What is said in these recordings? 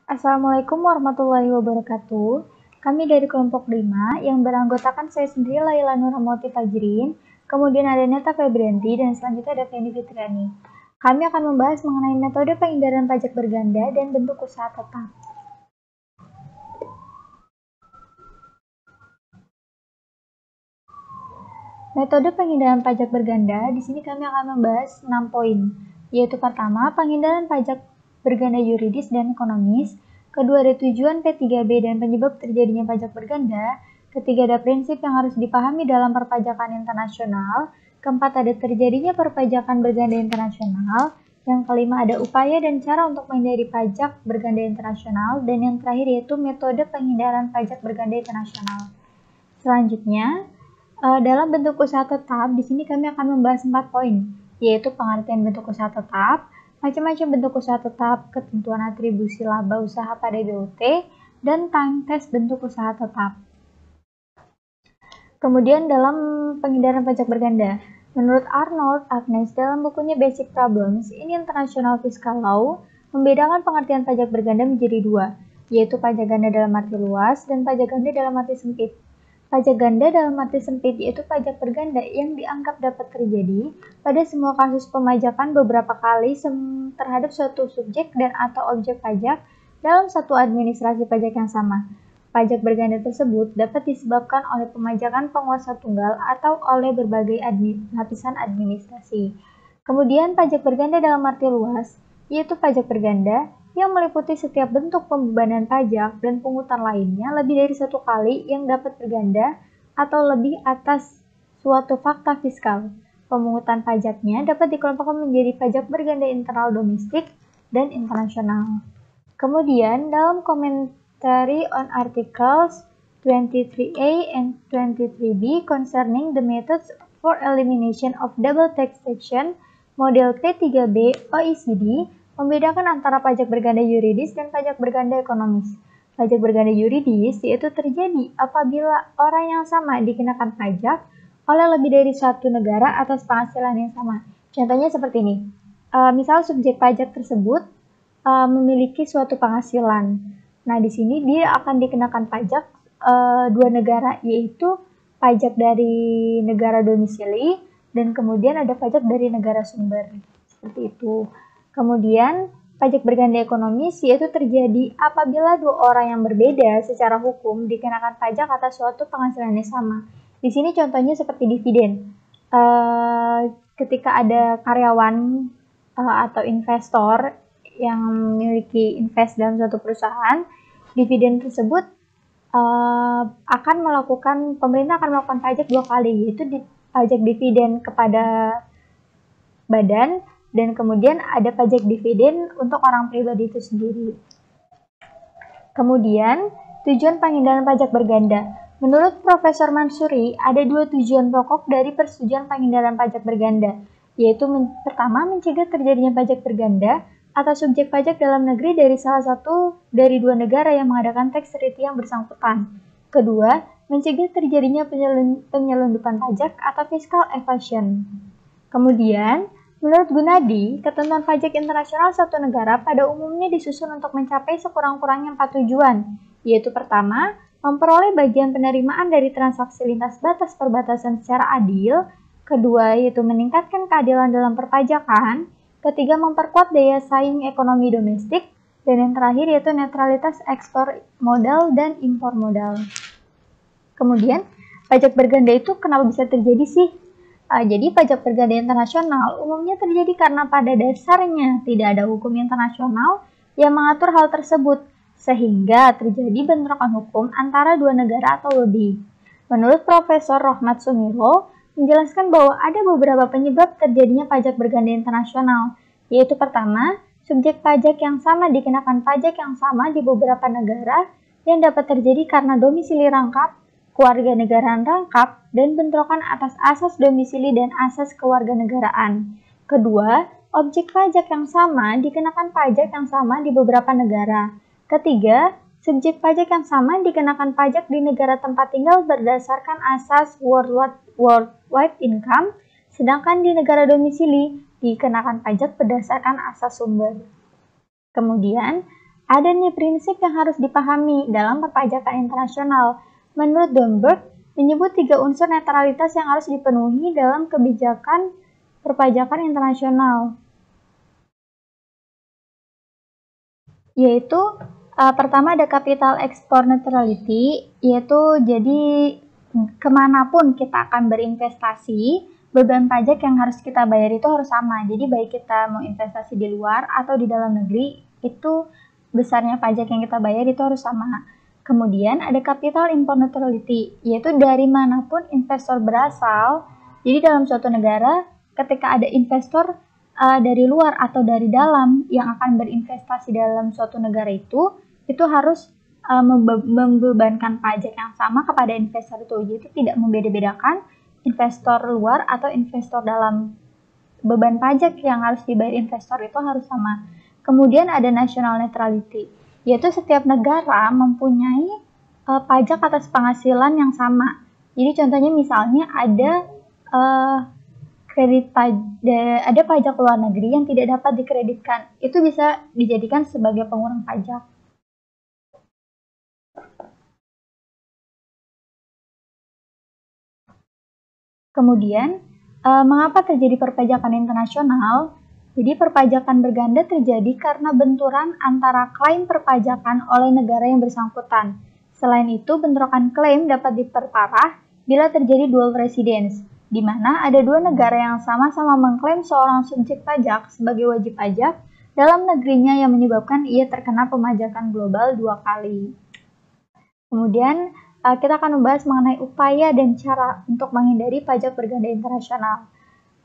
Assalamualaikum warahmatullahi wabarakatuh. Kami dari kelompok 5 yang beranggotakan saya sendiri Laila Nurhamawati Fajrin, kemudian ada Neta Febrianti, dan selanjutnya ada Feni Fitriani. Kami akan membahas mengenai metode penghindaran pajak berganda dan bentuk usaha tetap. Metode penghindaran pajak berganda, di sini kami akan membahas 6 poin, yaitu pertama, penghindaran pajak berganda yuridis dan ekonomis, kedua, ada tujuan P3B dan penyebab terjadinya pajak berganda, ketiga, ada prinsip yang harus dipahami dalam perpajakan internasional, keempat, ada terjadinya perpajakan berganda internasional, yang kelima, ada upaya dan cara untuk menghindari pajak berganda internasional, dan yang terakhir yaitu metode penghindaran pajak berganda internasional. Selanjutnya, dalam bentuk usaha tetap, di sini kami akan membahas 4 poin, yaitu pengertian bentuk usaha tetap, macam-macam bentuk usaha tetap, ketentuan atribusi laba usaha pada BUT, dan time test bentuk usaha tetap. Kemudian dalam penghindaran pajak berganda, menurut Arnold Agnes dalam bukunya Basic Problems in International Fiscal Law, membedakan pengertian pajak berganda menjadi dua, yaitu pajak ganda dalam arti luas dan pajak ganda dalam arti sempit. Pajak ganda dalam arti sempit yaitu pajak berganda yang dianggap dapat terjadi pada semua kasus pemajakan beberapa kali terhadap suatu subjek dan atau objek pajak dalam satu administrasi pajak yang sama. Pajak berganda tersebut dapat disebabkan oleh pemajakan penguasa tunggal atau oleh berbagai lapisan administrasi. Kemudian pajak berganda dalam arti luas yaitu pajak berganda yang meliputi setiap bentuk pembebanan pajak dan pungutan lainnya lebih dari satu kali yang dapat berganda atau lebih atas suatu fakta fiskal. Pemungutan pajaknya dapat dikelompokkan menjadi pajak berganda internal domestik dan internasional. Kemudian dalam Commentary on Articles 23A and 23B concerning the methods for elimination of double taxation, model P3B OECD membedakan antara pajak berganda yuridis dan pajak berganda ekonomis. Pajak berganda yuridis yaitu terjadi apabila orang yang sama dikenakan pajak oleh lebih dari satu negara atas penghasilan yang sama. Contohnya seperti ini. Misal subjek pajak tersebut memiliki suatu penghasilan. Nah, di sini dia akan dikenakan pajak dua negara, yaitu pajak dari negara domisili dan kemudian ada pajak dari negara sumber. Seperti itu. Kemudian, pajak berganda ekonomis yaitu terjadi apabila dua orang yang berbeda secara hukum dikenakan pajak atas suatu penghasilan yang sama. Di sini contohnya seperti dividen. Ketika ada karyawan atau investor yang memiliki invest dalam suatu perusahaan, dividen tersebut pemerintah akan melakukan pajak dua kali, yaitu pajak dividen kepada badan dan kemudian ada pajak dividen untuk orang pribadi itu sendiri. Kemudian, tujuan penghindaran pajak berganda. Menurut Profesor Mansuri, ada dua tujuan pokok dari persetujuan penghindaran pajak berganda, yaitu pertama, mencegah terjadinya pajak berganda atas subjek pajak dalam negeri dari salah satu dari dua negara yang mengadakan tax treaty yang bersangkutan. Kedua, mencegah terjadinya penyelundupan pajak atau fiscal evasion. Kemudian, menurut Gunadi, ketentuan pajak internasional suatu negara pada umumnya disusun untuk mencapai sekurang-kurangnya 4 tujuan, yaitu pertama, memperoleh bagian penerimaan dari transaksi lintas batas perbatasan secara adil, kedua, yaitu meningkatkan keadilan dalam perpajakan, ketiga, memperkuat daya saing ekonomi domestik, dan yang terakhir yaitu netralitas ekspor modal dan impor modal. Kemudian, pajak berganda itu kenapa bisa terjadi sih? Jadi pajak berganda internasional umumnya terjadi karena pada dasarnya tidak ada hukum internasional yang mengatur hal tersebut, sehingga terjadi bentrokan hukum antara dua negara atau lebih. Menurut Profesor Rohmat Sumiro, menjelaskan bahwa ada beberapa penyebab terjadinya pajak berganda internasional, yaitu pertama, subjek pajak yang sama dikenakan pajak yang sama di beberapa negara yang dapat terjadi karena domisili rangkap, kewarganegaraan rangkap, dan bentrokan atas asas domisili dan asas kewarganegaraan. Kedua, objek pajak yang sama dikenakan pajak yang sama di beberapa negara. Ketiga, subjek pajak yang sama dikenakan pajak di negara tempat tinggal berdasarkan asas worldwide income, sedangkan di negara domisili dikenakan pajak berdasarkan asas sumber. Kemudian, Ada nih prinsip yang harus dipahami dalam perpajakan internasional. Menurut Domberg, menyebut 3 unsur netralitas yang harus dipenuhi dalam kebijakan perpajakan internasional. Yaitu pertama ada capital export neutrality, yaitu jadi kemanapun kita akan berinvestasi, beban pajak yang harus kita bayar itu harus sama. Jadi baik kita mau investasi di luar atau di dalam negeri, itu besarnya pajak yang kita bayar itu harus sama. Kemudian ada capital import neutrality, yaitu dari manapun investor berasal. Jadi dalam suatu negara, ketika ada investor dari luar atau dari dalam yang akan berinvestasi dalam suatu negara itu harus membebankan pajak yang sama kepada investor itu. Jadi tidak membeda-bedakan investor luar atau investor dalam. Beban pajak yang harus dibayar investor itu harus sama. Kemudian ada national neutrality, yaitu setiap negara mempunyai pajak atas penghasilan yang sama. Jadi contohnya misalnya ada ada pajak luar negeri yang tidak dapat dikreditkan, itu bisa dijadikan sebagai pengurang pajak. Kemudian, mengapa terjadi perpajakan internasional? Jadi perpajakan berganda terjadi karena benturan antara klaim perpajakan oleh negara yang bersangkutan. Selain itu, bentrokan klaim dapat diperparah bila terjadi dual residence, di mana ada dua negara yang sama-sama mengklaim seorang subjek pajak sebagai wajib pajak dalam negerinya yang menyebabkan ia terkena pemajakan global 2 kali. Kemudian, kita akan membahas mengenai upaya dan cara untuk menghindari pajak berganda internasional.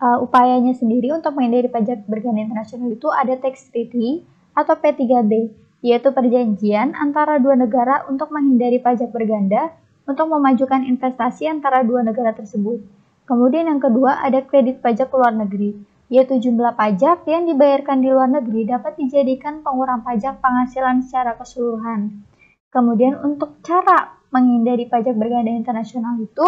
Upayanya sendiri untuk menghindari pajak berganda internasional itu ada tax treaty atau P3B, yaitu perjanjian antara dua negara untuk menghindari pajak berganda untuk memajukan investasi antara dua negara tersebut. Kemudian yang kedua ada kredit pajak luar negeri, yaitu jumlah pajak yang dibayarkan di luar negeri dapat dijadikan pengurang pajak penghasilan secara keseluruhan. Kemudian untuk cara menghindari pajak berganda internasional itu,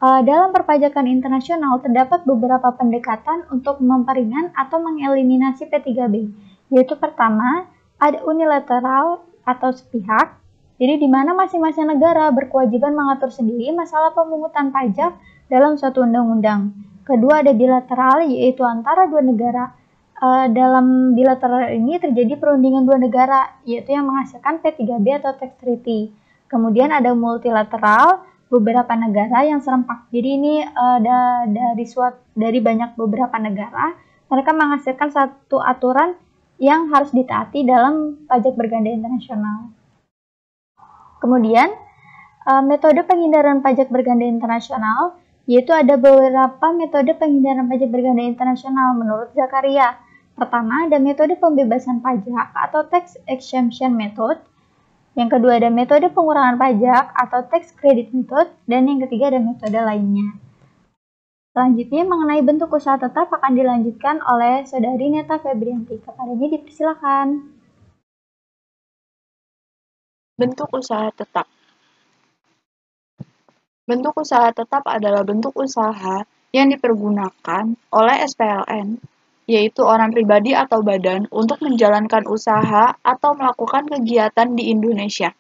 dalam perpajakan internasional terdapat beberapa pendekatan untuk memperingan atau mengeliminasi P3B, yaitu pertama, ada unilateral atau sepihak, jadi di mana masing-masing negara berkewajiban mengatur sendiri masalah pemungutan pajak dalam suatu undang-undang. Kedua, ada bilateral, yaitu antara dua negara. Dalam bilateral ini terjadi perundingan dua negara, yaitu yang menghasilkan P3B atau tax treaty. Kemudian ada multilateral, beberapa negara yang serempak. Jadi ini dari banyak beberapa negara, mereka menghasilkan satu aturan yang harus ditaati dalam pajak berganda internasional. Kemudian, metode penghindaran pajak berganda internasional, yaitu ada beberapa metode penghindaran pajak berganda internasional menurut Zakaria. Pertama, ada metode pembebasan pajak atau tax exemption method. Yang kedua ada metode pengurangan pajak atau tax credit method, dan yang ketiga ada metode lainnya. Selanjutnya mengenai bentuk usaha tetap akan dilanjutkan oleh Saudari Neta Febrianti. Kepadanya dipersilakan. Bentuk usaha tetap. Bentuk usaha tetap adalah bentuk usaha yang dipergunakan oleh SPLN, yaitu orang pribadi atau badan, untuk menjalankan usaha atau melakukan kegiatan di Indonesia.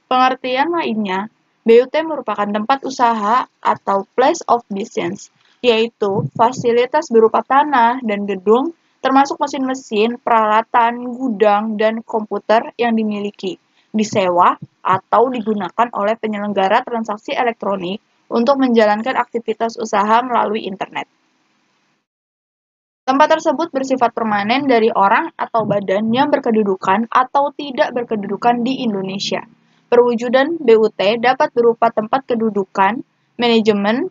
Pengertian lainnya, BUT merupakan tempat usaha atau place of business, yaitu fasilitas berupa tanah dan gedung, termasuk mesin-mesin, peralatan, gudang, dan komputer yang dimiliki, disewa, atau digunakan oleh penyelenggara transaksi elektronik untuk menjalankan aktivitas usaha melalui internet. Tempat tersebut bersifat permanen dari orang atau badan yang berkedudukan atau tidak berkedudukan di Indonesia. Perwujudan BUT dapat berupa tempat kedudukan, manajemen,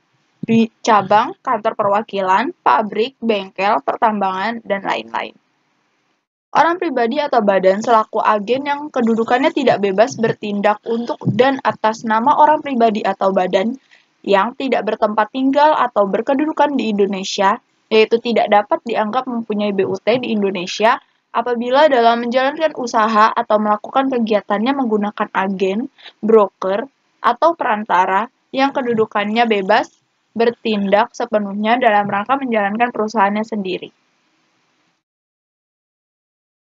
cabang, kantor perwakilan, pabrik, bengkel, pertambangan, dan lain-lain. Orang pribadi atau badan selaku agen yang kedudukannya tidak bebas bertindak untuk dan atas nama orang pribadi atau badan yang tidak bertempat tinggal atau berkedudukan di Indonesia, yaitu tidak dapat dianggap mempunyai BUT di Indonesia apabila dalam menjalankan usaha atau melakukan kegiatannya menggunakan agen, broker, atau perantara yang kedudukannya bebas bertindak sepenuhnya dalam rangka menjalankan perusahaannya sendiri.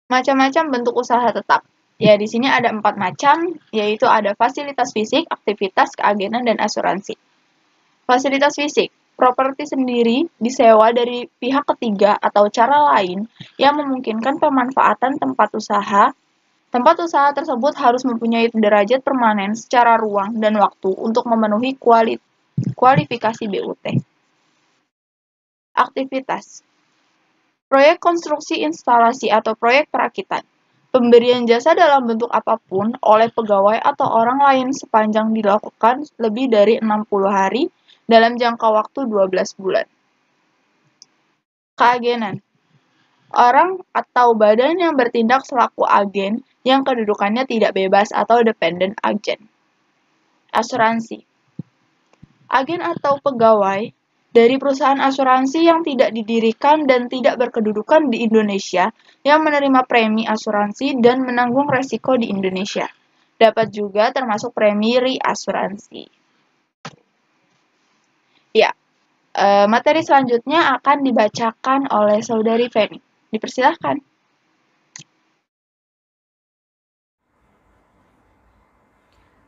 Macam-macam bentuk usaha tetap. Ya, di sini ada 4 macam, yaitu ada fasilitas fisik, aktivitas, keagenan, dan asuransi. Fasilitas fisik, properti sendiri disewa dari pihak ketiga atau cara lain yang memungkinkan pemanfaatan tempat usaha. Tempat usaha tersebut harus mempunyai derajat permanen secara ruang dan waktu untuk memenuhi kualifikasi BUT. Aktivitas, proyek konstruksi instalasi atau proyek perakitan. Pemberian jasa dalam bentuk apapun oleh pegawai atau orang lain sepanjang dilakukan lebih dari 60 hari dalam jangka waktu 12 bulan. Keagenan, orang atau badan yang bertindak selaku agen yang kedudukannya tidak bebas atau dependent agent. Asuransi, agen atau pegawai dari perusahaan asuransi yang tidak didirikan dan tidak berkedudukan di Indonesia yang menerima premi asuransi dan menanggung resiko di Indonesia. Dapat juga termasuk premi reasuransi. Ya, materi selanjutnya akan dibacakan oleh Saudari Feni. Dipersilahkan.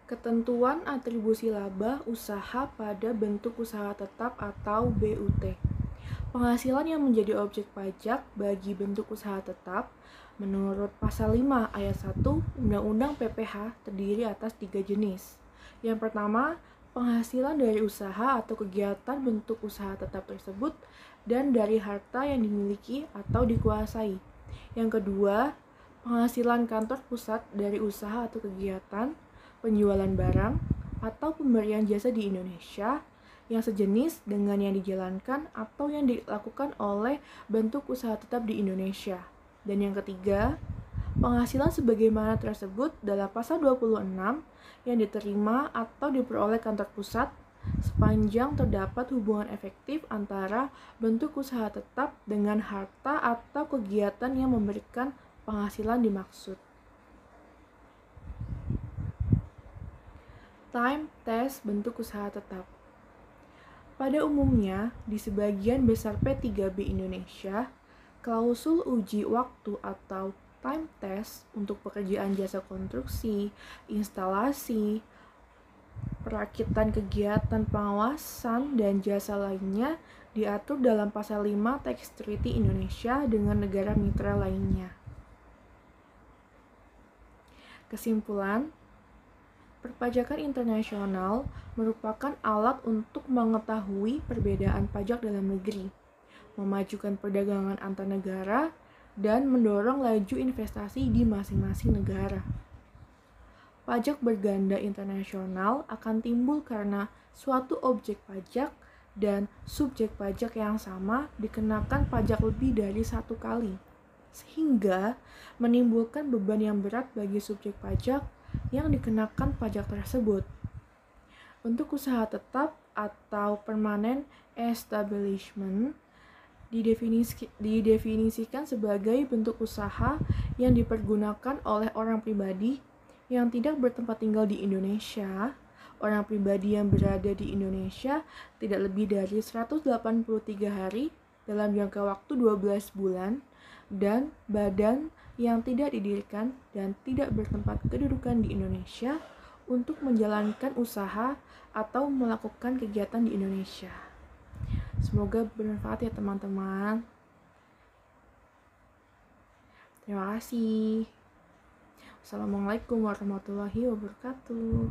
Ketentuan atribusi laba usaha pada bentuk usaha tetap atau BUT. Penghasilan yang menjadi objek pajak bagi bentuk usaha tetap menurut pasal 5 ayat 1 Undang-Undang PPH terdiri atas 3 jenis. Yang pertama, penghasilan dari usaha atau kegiatan bentuk usaha tetap tersebut dan dari harta yang dimiliki atau dikuasai. Yang kedua, penghasilan kantor pusat dari usaha atau kegiatan penjualan barang atau pemberian jasa di Indonesia yang sejenis dengan yang dijalankan atau yang dilakukan oleh bentuk usaha tetap di Indonesia. Dan yang ketiga, penghasilan sebagaimana tersebut dalam pasal 26 yang diterima atau diperoleh kantor pusat sepanjang terdapat hubungan efektif antara bentuk usaha tetap dengan harta atau kegiatan yang memberikan penghasilan dimaksud. Time test bentuk usaha tetap. Pada umumnya, di sebagian besar P3B Indonesia, klausul uji waktu atau time test untuk pekerjaan jasa konstruksi, instalasi, perakitan kegiatan pengawasan, dan jasa lainnya diatur dalam pasal 5 Tax Treaty Indonesia dengan negara mitra lainnya. Kesimpulan, perpajakan internasional merupakan alat untuk mengetahui perbedaan pajak dalam negeri, memajukan perdagangan antar negara, dan mendorong laju investasi di masing-masing negara. Pajak berganda internasional akan timbul karena suatu objek pajak dan subjek pajak yang sama dikenakan pajak lebih dari satu kali, sehingga menimbulkan beban yang berat bagi subjek pajak yang dikenakan pajak tersebut. Bentuk usaha tetap atau permanent establishment didefinisikan sebagai bentuk usaha yang dipergunakan oleh orang pribadi yang tidak bertempat tinggal di Indonesia. Orang pribadi yang berada di Indonesia tidak lebih dari 183 hari dalam jangka waktu 12 bulan, dan badan yang tidak didirikan dan tidak bertempat kedudukan di Indonesia untuk menjalankan usaha atau melakukan kegiatan di Indonesia. Semoga bermanfaat ya teman-teman. Terima kasih. Assalamualaikum warahmatullahi wabarakatuh.